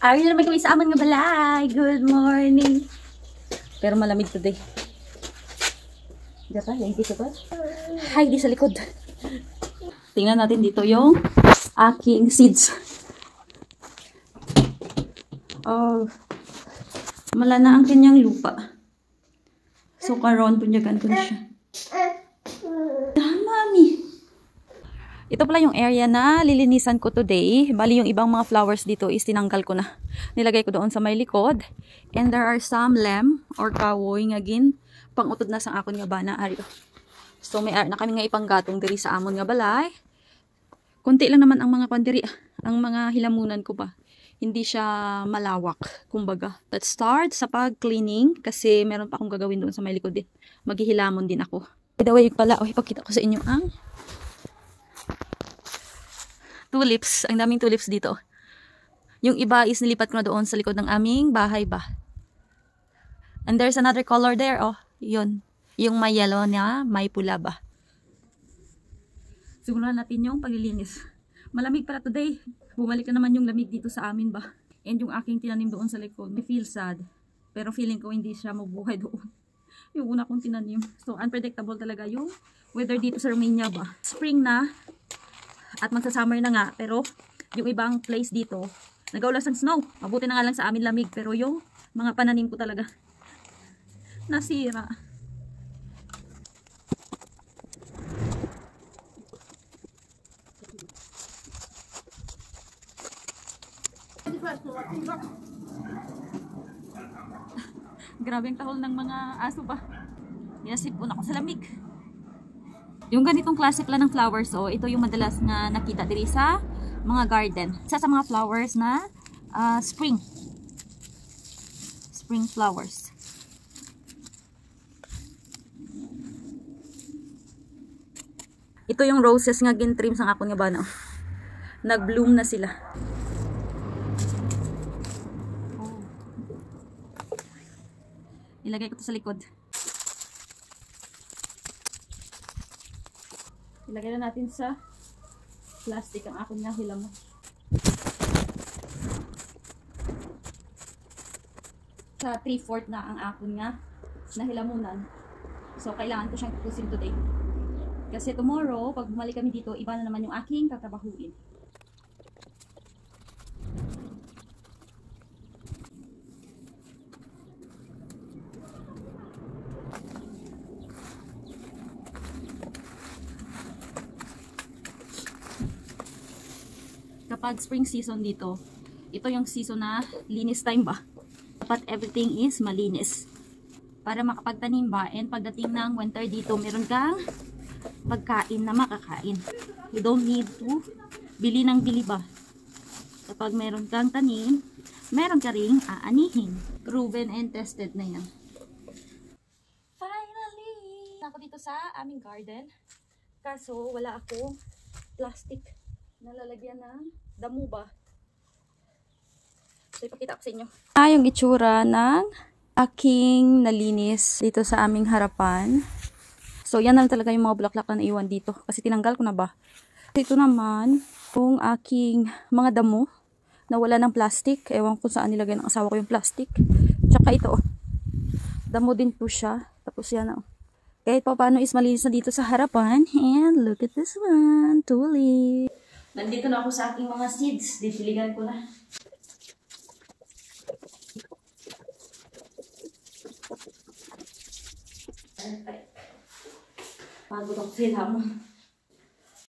Ari na naman kami sa aman nga balay. Good morning. Pero malamig today. Diyan pa, yung dito pa. Hi, di sa likod. Tingnan natin dito yung aking seeds. Oh, mala na ang kanyang lupa. So, karon punyagan ko na siya. Mami. Ito pala yung area na lilinisan ko today. Bali yung ibang mga flowers dito is tinanggal ko na. Nilagay ko doon sa may likod. And there are some lem or kawoy nga gin. Pangutod na sa akon nga bana. Ari. So may na kami nga ipanggatong diri sa amon nga balay. Kunti lang naman ang mga pandiri. Ang mga hilamunan ko pa. Hindi siya malawak. Kumbaga. Let's start sa pag-cleaning. Kasi meron pa akong gagawin doon sa may likod. Maghihilamon din ako. By the way pala, ipakita ko sa inyo ang tulips. Ang daming tulips dito. Yung iba is nilipat ko na doon sa likod ng aming bahay ba. And there's another color there. Oh, yun. Yung may yellow niya, may pula ba. Simulan natin yung paglilinis. Malamig pala today. Bumalik na naman yung lamig dito sa amin ba. And yung aking tinanim doon sa likod. I feel sad. Pero feeling ko hindi siya mabuhay doon. Yung una kong tinanim. So unpredictable talaga yung weather dito sa Romania ba. Spring na. At magsa-summer na nga, pero yung ibang place dito, nagaulas ng snow. Mabuti na nga lang sa amin lamig, pero yung mga pananim ko talaga nasira. Grabe ang tahol ng mga aso pa. Minasipon ako sa lamig. Yung ganitong klase pala ng flowers, ito yung madalas na nakita diri sa mga garden. Isa sa mga flowers na spring flowers. Ito yung roses nga gintrim sang akon nga bana. Nag-bloom na sila. Ilagay ko to sa likod. Ilagay na natin sa plastic ang akong nga hilamon. Sa 3/4 na ang akong nga nahilamunan. So, kailangan ko siyang tutusin today. Kasi tomorrow, pag bumalik kami dito, iba na naman yung aking tatrabahuin. Kapag spring season dito, ito yung season na linis time ba? Dapat everything is malinis. Para makapagtanim ba, and pagdating ng winter dito, meron kang pagkain na makakain. You don't need to bili ng bili ba? Kapag meron kang tanim, meron ka ring aanihin. Proven and tested na yan. Finally! Ako dito sa aming garden. Kaso wala akong plastic na lalagyan ng damo ba. So ipakita ko sa inyo. Yung itsura ng aking nalinis dito sa aming harapan. So yan na talaga yung mga bulaklak na naiwan dito. Kasi tinanggal ko na ba. Ito naman yung aking mga damo na wala ng plastic. Ewan ko saan nilagay ng asawa ko yung plastic. Tsaka ito. Damo din po siya. Tapos yan o. Kahit pa paano is malinis na dito sa harapan. And look at this one. Tulip. Nandito na ako sa aking mga seeds. Didiligan ko na. Pagod ako sila mo.